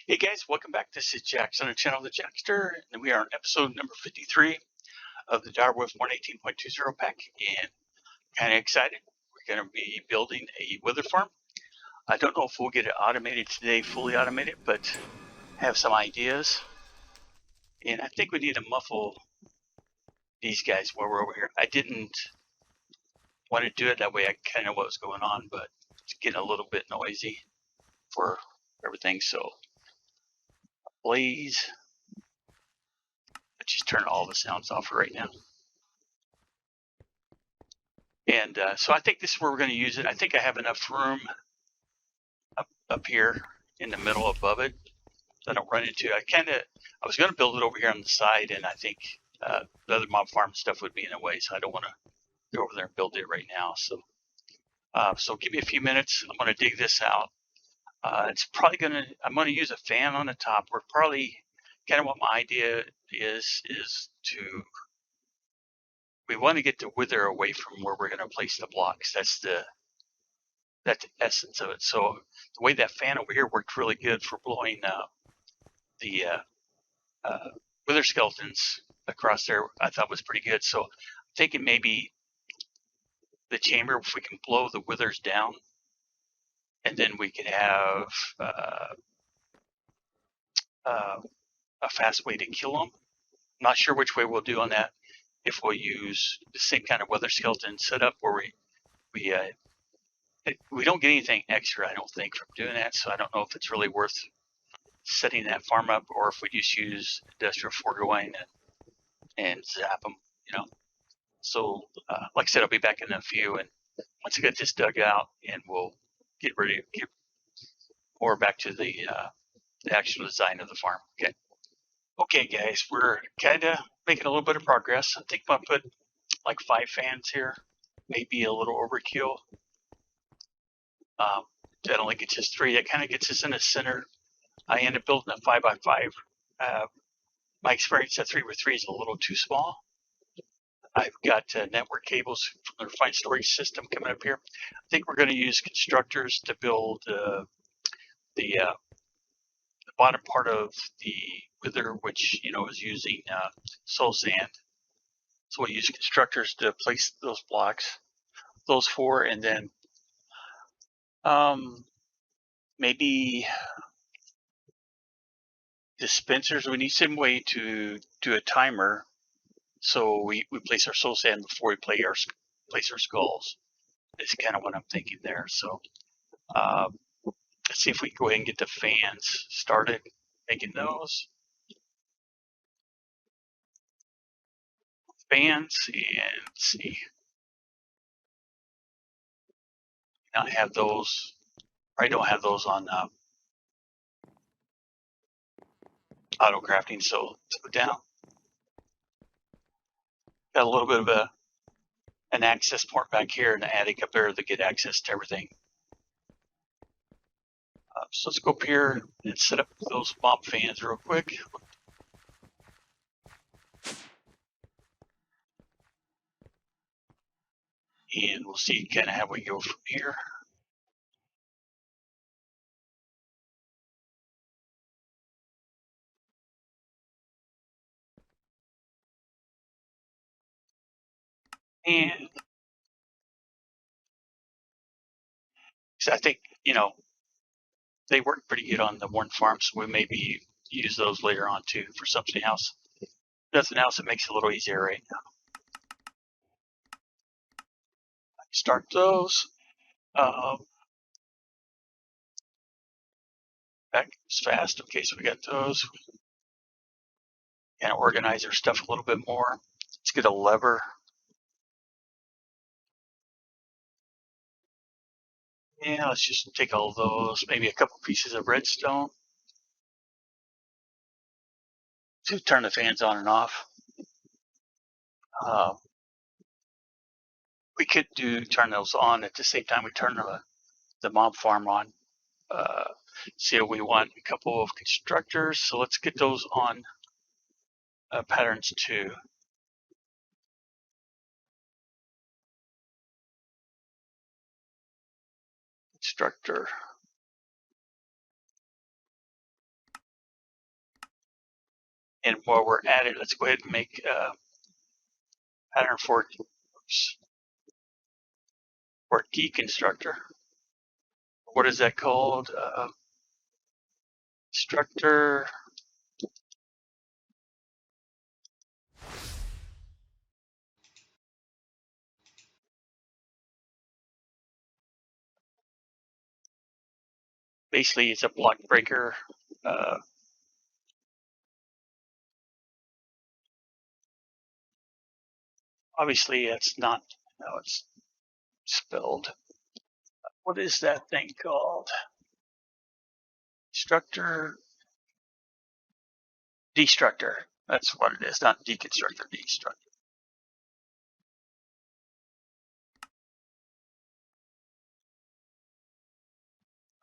Hey guys, welcome back. This is Jax on the channel, the Jaxster, and we are on episode number 53 of the Direwolf 118.20 pack, and kind of excited. We're going to be building a wither farm. I don't know if we'll get it automated today, fully automated, but have some ideas. And I think we need to muffle these guys while we're over here. I didn't want to do it that way. I kind of know what was going on, but it's getting a little bit noisy for everything. So, Blaze. Let's just turn all the sounds off for right now. And so I think this is where we're going to use it. I think I have enough room up here in the middle above it that I don't run into. I was going to build it over here on the side, and I think the other mob farm stuff would be in the way, so I don't want to go over there and build it right now. So give me a few minutes. I'm going to dig this out. I'm going to use a fan on the top. We're probably kind of what my idea is we want to get the wither away from where we're going to place the blocks. That's the essence of it. So the way that fan over here worked really good for blowing the wither skeletons across there, I thought was pretty good. So I'm thinking maybe the chamber, if we can blow the withers down, and then we could have a fast way to kill them. I'm not sure which way we'll do on that. If we'll use the same kind of wither skeleton setup where we don't get anything extra, I don't think, from doing that. So I don't know if it's really worth setting that farm up, or if we just use industrial foregoing and zap them, So, like I said, I'll be back in a few, and once I get this dug out, and we'll get ready to get more back to the actual design of the farm. Okay, guys, we're kind of making a little bit of progress. I think I'm gonna put like 5 fans here, maybe a little overkill. That only gets us 3. That kind of gets us in the center. I end up building a 5x5. My experience at 3x3 is a little too small. I've got network cables from the refined storage system coming up here. I think we're going to use constructors to build the bottom part of the wither, which is using soul sand. So we'll use constructors to place those blocks, those 4, and then maybe dispensers. We need some way to do a timer, so we place our soul sand before we place our skulls. Is kind of what I'm thinking there. So let's see if we can go ahead and get the fans started making those fans, and let's see. I have those. I don't have those on auto crafting, so let's go down. Got a little bit of an access port back here in the attic up there to get access to everything. So let's go up here and set up those mob fans real quick. And we'll see kind of how we go from here. And so I think, they work pretty good on the Warren farm, so we maybe use those later on too for something else. Nothing else, it makes it a little easier right now. Start those. That goes fast. Okay, so we got those. And organize our stuff a little bit more. Let's get a lever. Yeah, let's just take all those, maybe a couple pieces of redstone to turn the fans on and off. We could turn those on at the same time we turn the mob farm on. So we want a couple of constructors, so let's get those on patterns 2. Constructor. And while we're at it, let's go ahead and make a pattern for key constructor. What is that called? Constructor. Basically, it's a block breaker. Obviously, it's not how it's spelled. What is that thing called? Constructor. Destructor. That's what it is, not deconstructor, destructor.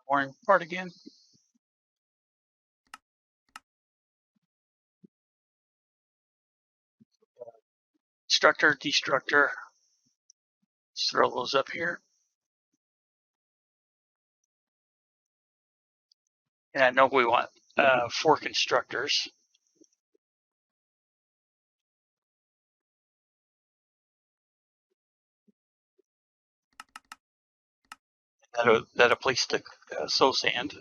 Boring part again. Constructor, destructor. Let's throw those up here. And I know we want 4 constructors. That'll place the soul sand.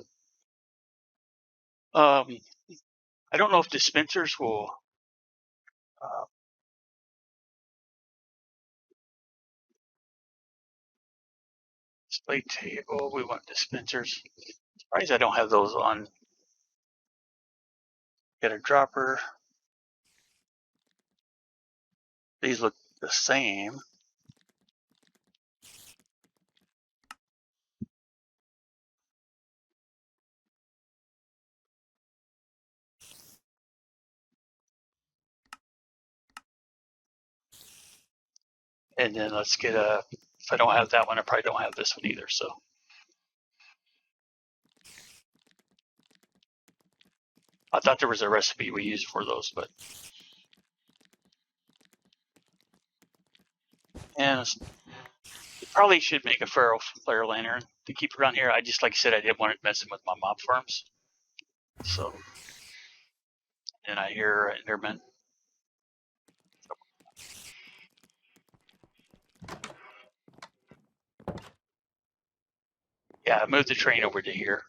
I don't know if dispensers will display table. We want dispensers. Surprised I don't have those on. Get a dropper. These look the same. And then let's get a, if I don't have that one, I probably don't have this one either. So I thought there was a recipe we used for those, but. And probably should make a feral flare lantern to keep around here. I just, like I said, I didn't want it messing with my mob farms. So, and I hear Enderman. Yeah, I moved the train over to here.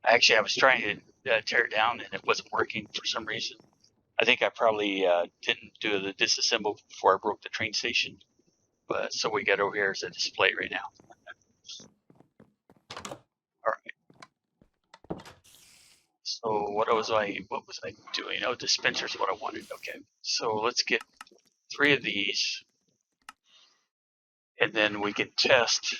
Actually, I was trying to tear it down and it wasn't working for some reason. I think I probably didn't do the disassemble before I broke the train station. But so we got over here as a display right now. All right. So what was I doing? Oh, dispensers is what I wanted. Okay. So let's get 3 of these, and then we can test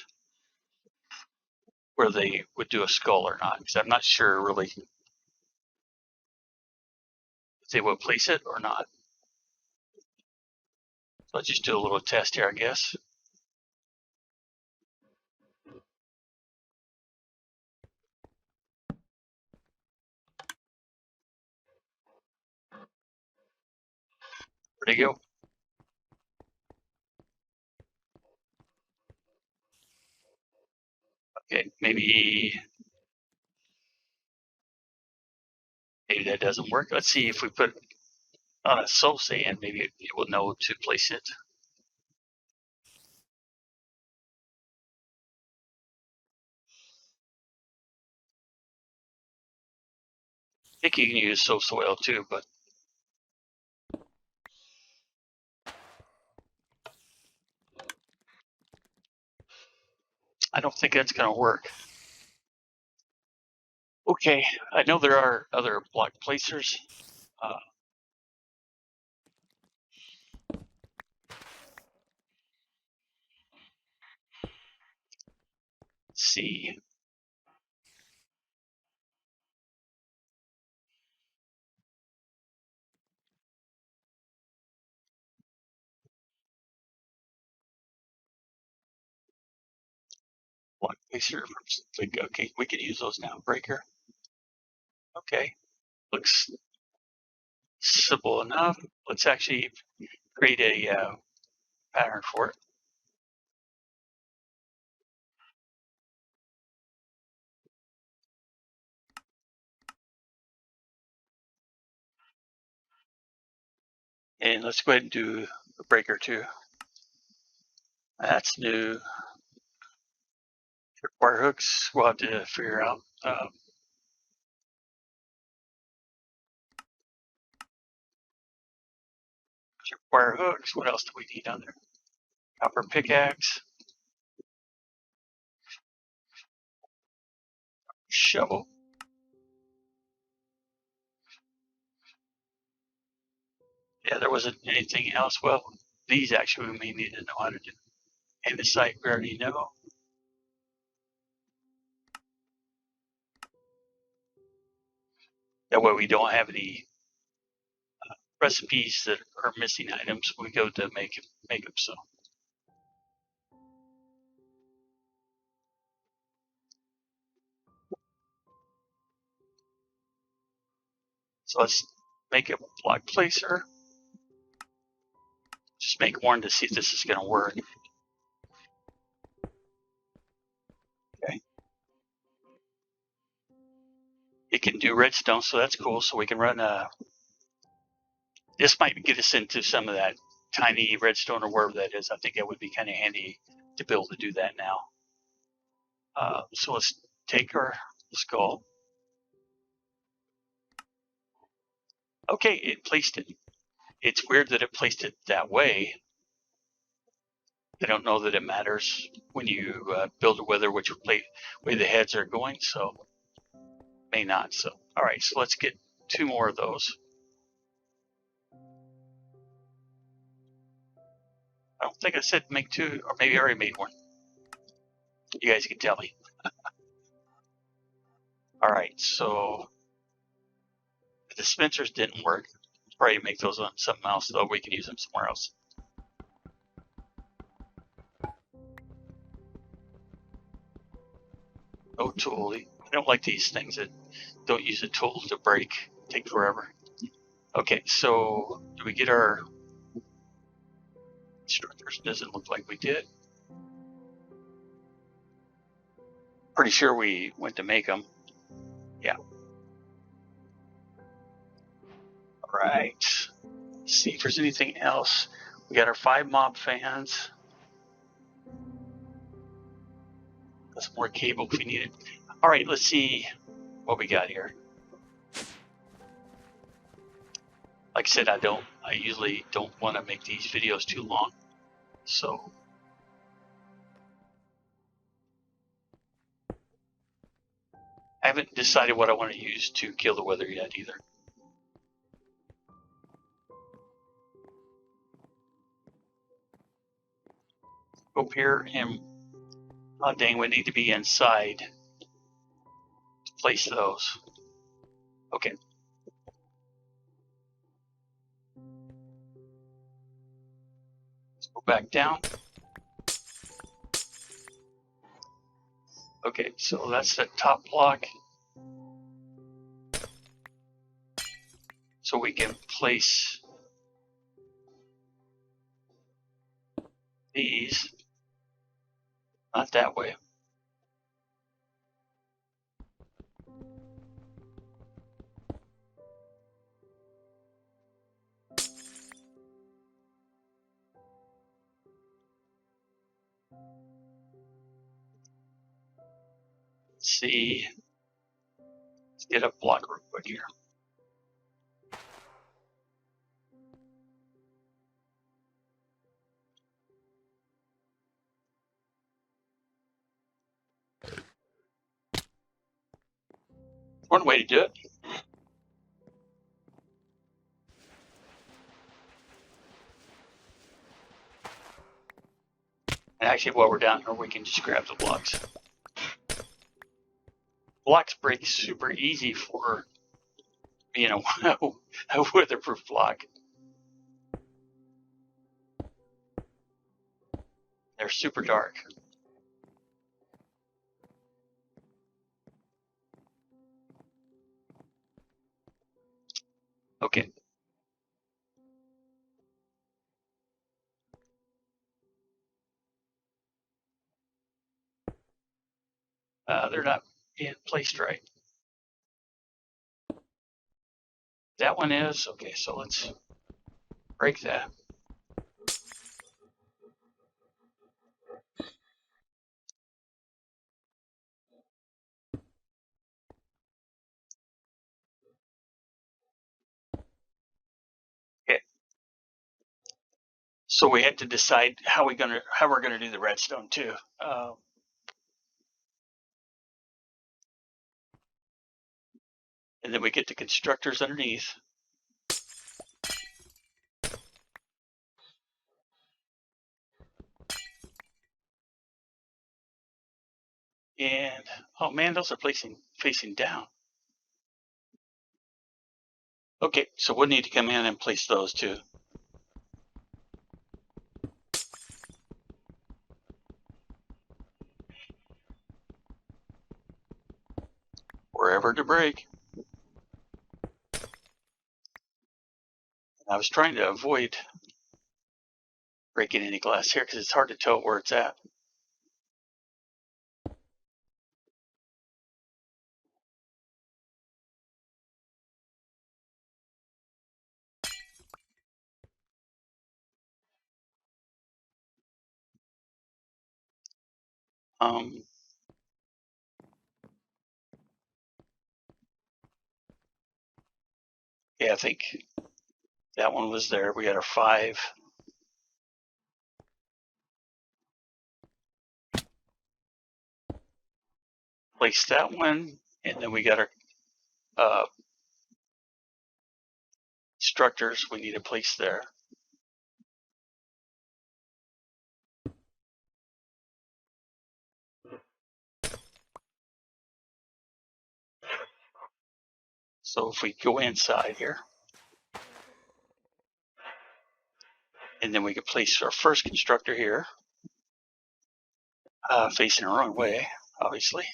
where they would do a skull or not, because I'm not sure really if they would place it or not. So let's just do a little test here, I guess. Where'd he go? Okay, maybe that doesn't work. Let's see if we put on a soul sand, maybe it will know to place it. I think you can use soul soil too, but I don't think that's going to work. Okay, I know there are other block placers. Let's see. Block placer. Okay, we can use those now. Breaker. Okay, looks simple enough. Let's actually create a pattern for it. And let's go ahead and do a breaker too. That's new. Wire hooks, we'll have to figure out. Wire hooks, what else do we need on there? Copper pickaxe, shovel. Yeah, there wasn't anything else. Well, these actually we may need to know how to do. And the site we already know. That way we don't have any recipes that are missing items. We go to make them. So let's make a block placer. Just make one to see if this is going to work. Okay. It can do redstone, so that's cool. So we can run this might get us into some of that tiny redstone or wherever that is. I think that would be kind of handy to be able to do that now. So let's take our skull. Okay, it placed it. It's weird that it placed it that way. I don't know that it matters when you build a wither which way the heads are going, so may not. So, all right, so let's get 2 more of those. I don't think I said make 2, or maybe I already made 1. You guys can tell me. All right, so the dispensers didn't work. Let's probably make those on something else, though we can use them somewhere else. No tool. I don't like these things that don't use a tool to break. Take forever. Okay, so do we get our instructors? Doesn't look like we did. Pretty sure we went to make them. Yeah. All right. Let's see if there's anything else. We got our 5 mob fans. Got some more cable if we need it. All right, let's see what we got here. Like I said, I usually don't want to make these videos too long. So I haven't decided what I want to use to kill the wither yet either. Go up here and, oh dang, we need to be inside to place those. Okay. Let's go back down. Okay, so that's the top block. So we can place these, not that way. Let's see. Let's get a block real quick here. One way to do it. And actually, while we're down here, we can just grab the blocks. Blocks break super easy for being a weatherproof block. They're super dark. Okay. They're not being placed right. That one is. Okay, so let's break that. Okay. So we had to decide how we're gonna do the redstone too. And then we get the constructors underneath. And oh man, those are facing down. Okay, so we'll need to come in and place those too. Wherever to break. I was trying to avoid breaking any glass here because it's hard to tell where it's at. Yeah, I think that one was there. We got our 5. Place that one, and then we got our structures we need to place there. So if we go inside here, and then we can place our first constructor here, facing the wrong way, obviously.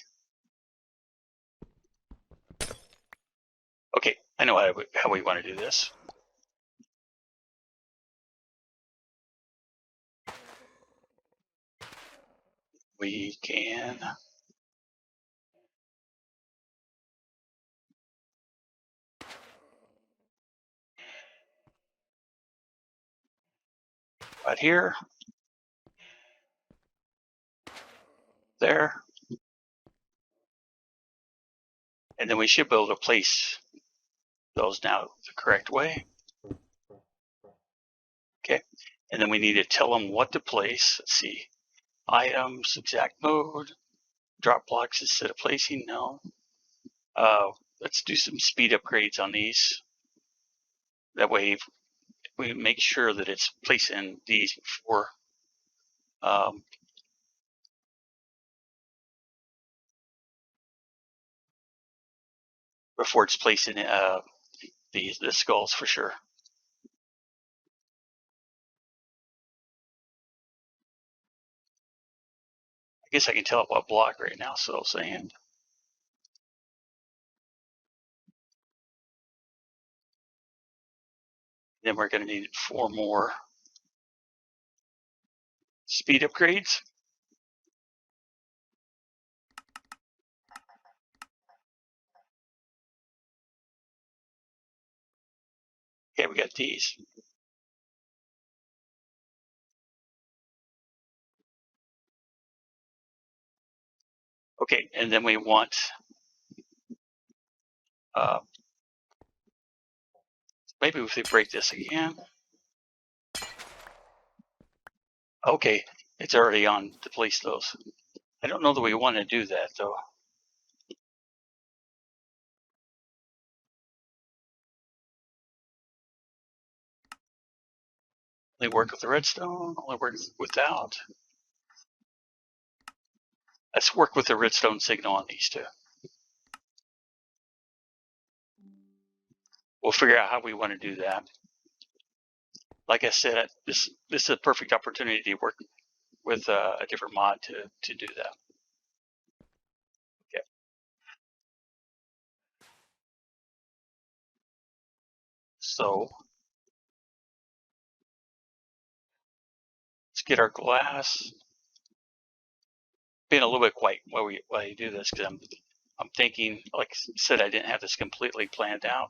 Okay, I know how we want to do this. We can right here, there, and then we should be able to place those now the correct way. Okay, and then we need to tell them what to place. Let's see, items, exact mode, drop blocks instead of placing, no. Let's do some speed upgrades on these. That way we make sure that it's placing these before it's placing the skulls for sure. I guess I can tell it what block right now, so sand. Then we're going to need 4 more speed upgrades. Okay, we got these. Okay, and then we want maybe if we break this again. Okay, it's already on to place those. I don't know that we want to do that though. Only work with the redstone, only work without. Let's work with the redstone signal on these two. We'll figure out how we want to do that. Like I said, this is a perfect opportunity to work with a different mod to do that. Okay. So let's get our glass. Being a little bit quiet while you do this because I'm thinking, like I said, I didn't have this completely planned out,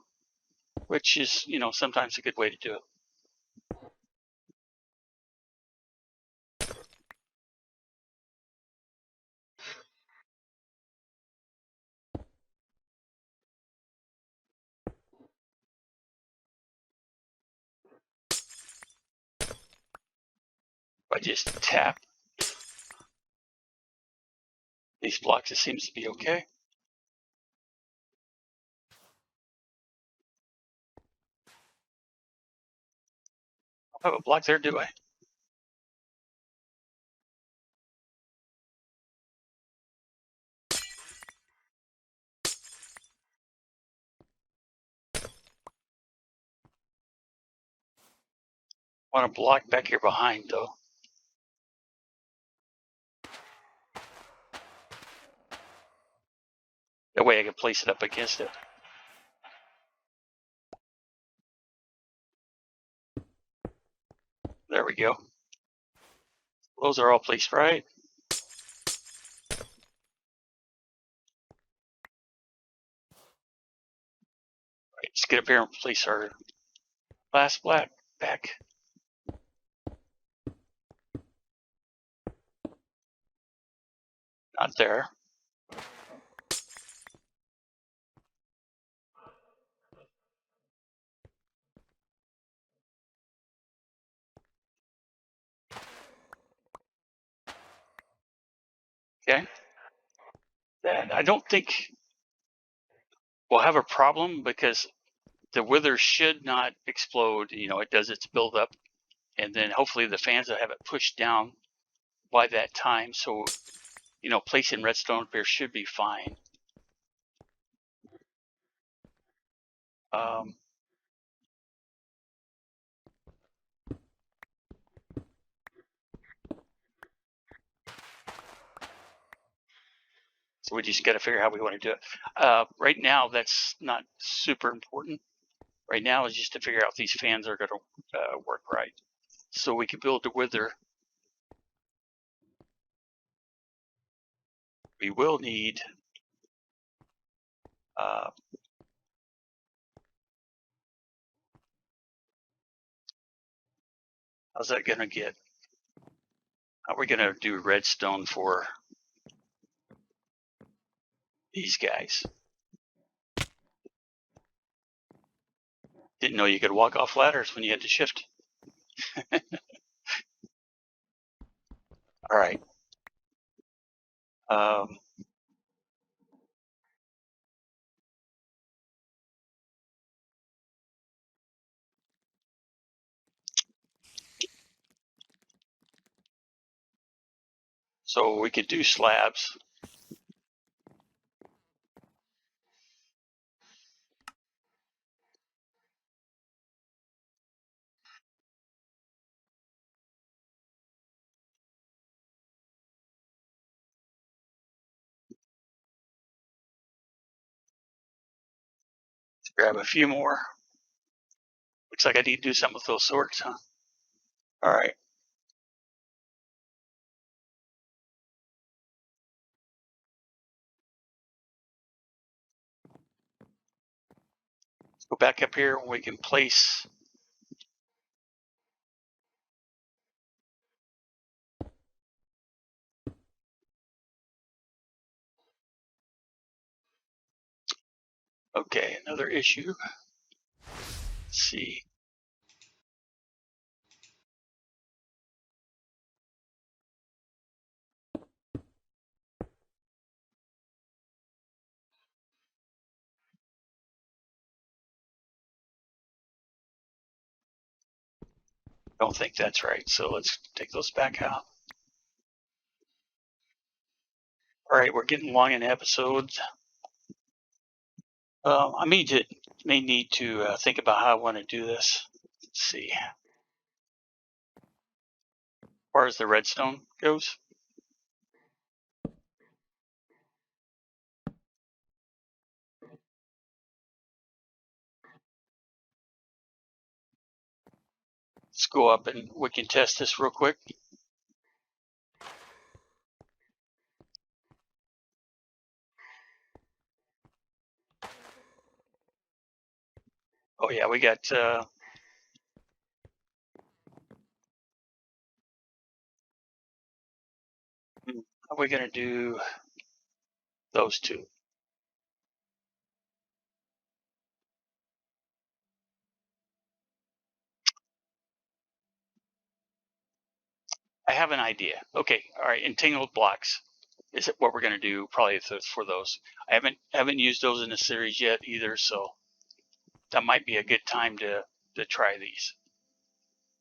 which is sometimes a good way to do it. I just tap these blocks, it seems to be okay. I don't have a block there, do I? I want a block back here behind, though. That way I can place it up against it. There we go. Those are all placed right. Right, let's get up here and place our last block back. Not there. Okay. Then I don't think we'll have a problem because the wither should not explode. You know, it does its build up, and then hopefully the fans will have it pushed down by that time. So, you know, placing redstone up here should be fine. So we just got to figure out how we want to do it. Right now, that's not super important. Right now is just to figure out these fans are going to work right. So we can build a wither. We will need how's that going to get? How are we going to do redstone for these guys? Didn't know you could walk off ladders when you had to shift. All right. So we could do slabs. Let's grab a few more. Looks like I need to do something with those swords, huh? All right. Let's go back up here and we can place. Okay, another issue. Let's see. Don't think that's right. So let's take those back out. All right, we're getting long in episodes. I may need to think about how I want to do this. Let's see. As far as the redstone goes. Let's go up and we can test this real quick. Oh yeah, we got how are we gonna do those two? have an idea. Okay, all right, entangled blocks is what we're going to do probably for those. I haven't used those in the series yet either, so that might be a good time to try these.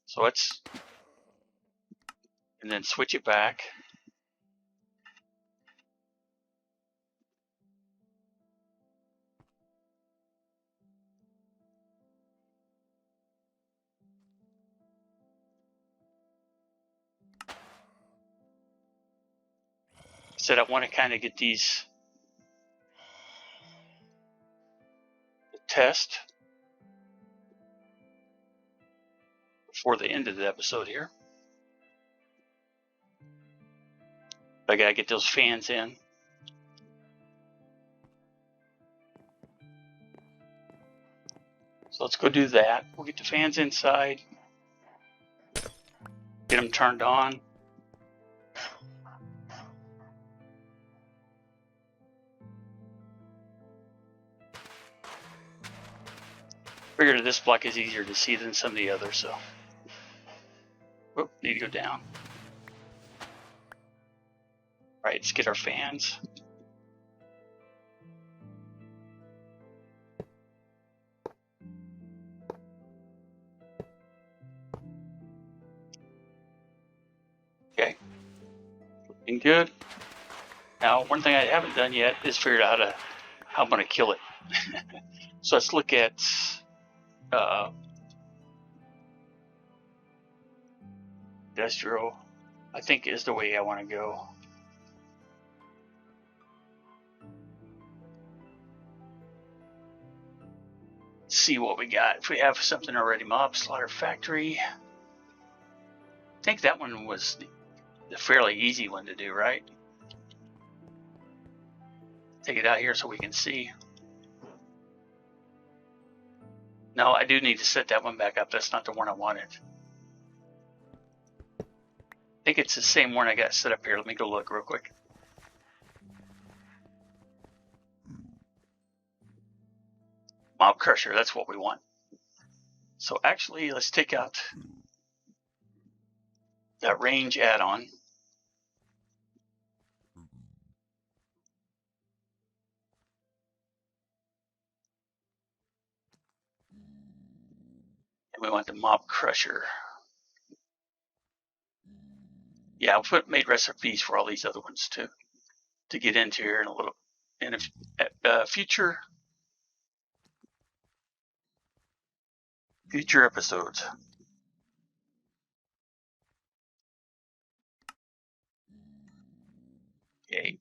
So let's, and then switch it back. Said I want to kind of get these test before the end of the episode here. I gotta get those fans in. So let's go do that. We'll get the fans inside, get them turned on. Figured this block is easier to see than some of the others, so. Whoop, need to go down. All right, let's get our fans. Okay, looking good. Now, one thing I haven't done yet is figured out how I'm going to kill it. So let's look at industrial. I think is the way I want to go. Let's see what we got. If we have something already, mob slaughter factory. I think that one was the fairly easy one to do, right? Take it out here so we can see. No, I do need to set that one back up. That's not the one I wanted. I think it's the same one I got set up here. Let me go look real quick. Mob crusher, that's what we want. So actually, let's take out that range add-on. And we want the mob crusher. Yeah, I'll made recipes for all these other ones too, to get into here in a little, in a future episodes. Okay.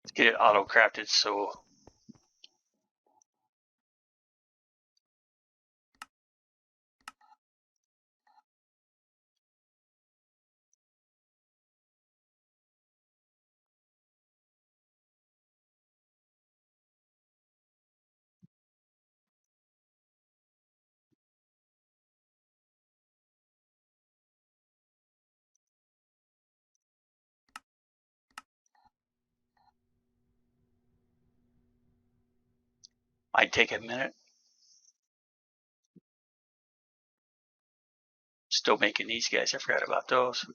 Let's get it auto crafted so might take a minute. Still making these guys. I forgot about those.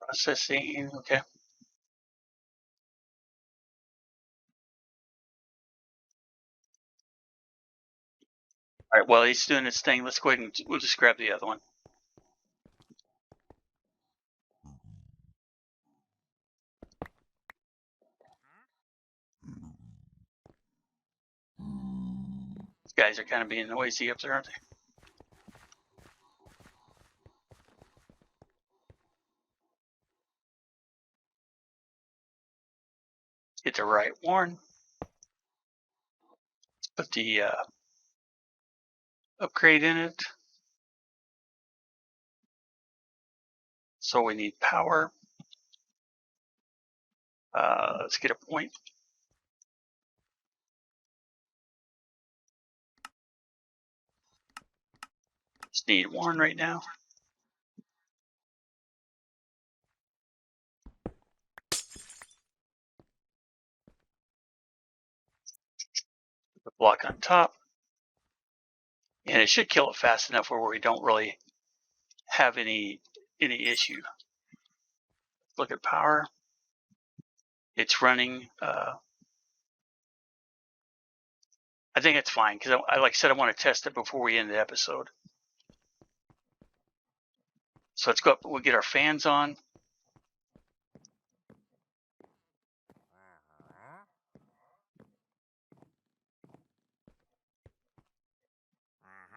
Processing, okay. All right, while he's doing his thing, let's go ahead and we'll just grab the other one. These guys are kind of being noisy up there, aren't they? Get the right one. Put the upgrade in it. So we need power. Let's get a point. Just need one right now. The block on top. And it should kill it fast enough where we don't really have any issue. Look at power. It's running. I think it's fine because I like I said, I want to test it before we end the episode. So let's go up. We'll get our fans on.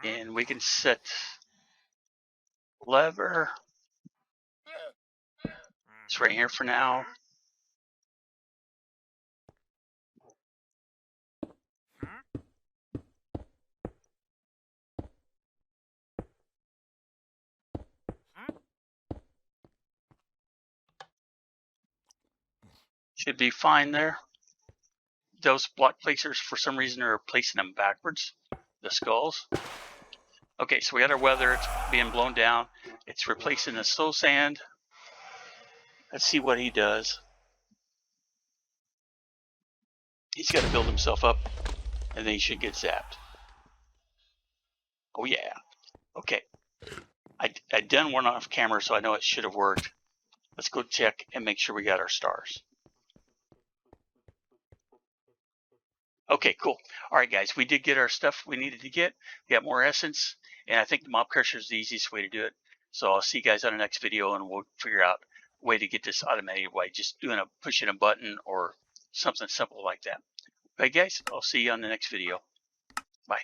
And we can set lever. It's right here for now. Should be fine there. Those block placers, for some reason, are placing them backwards, the skulls. Okay, so we got our weather. It's being blown down. It's replacing the slow sand. Let's see what he does. He's got to build himself up, and then he should get zapped. Oh, yeah. Okay. I done one off camera, so I know it should have worked. Let's go check and make sure we got our stars. Okay, cool. All right, guys, we did get our stuff we needed to get. We got more essence, and I think the mob crusher is the easiest way to do it. So I'll see you guys on the next video, and we'll figure out a way to get this automated by just pushing a button or something simple like that. Okay, guys, I'll see you on the next video. Bye.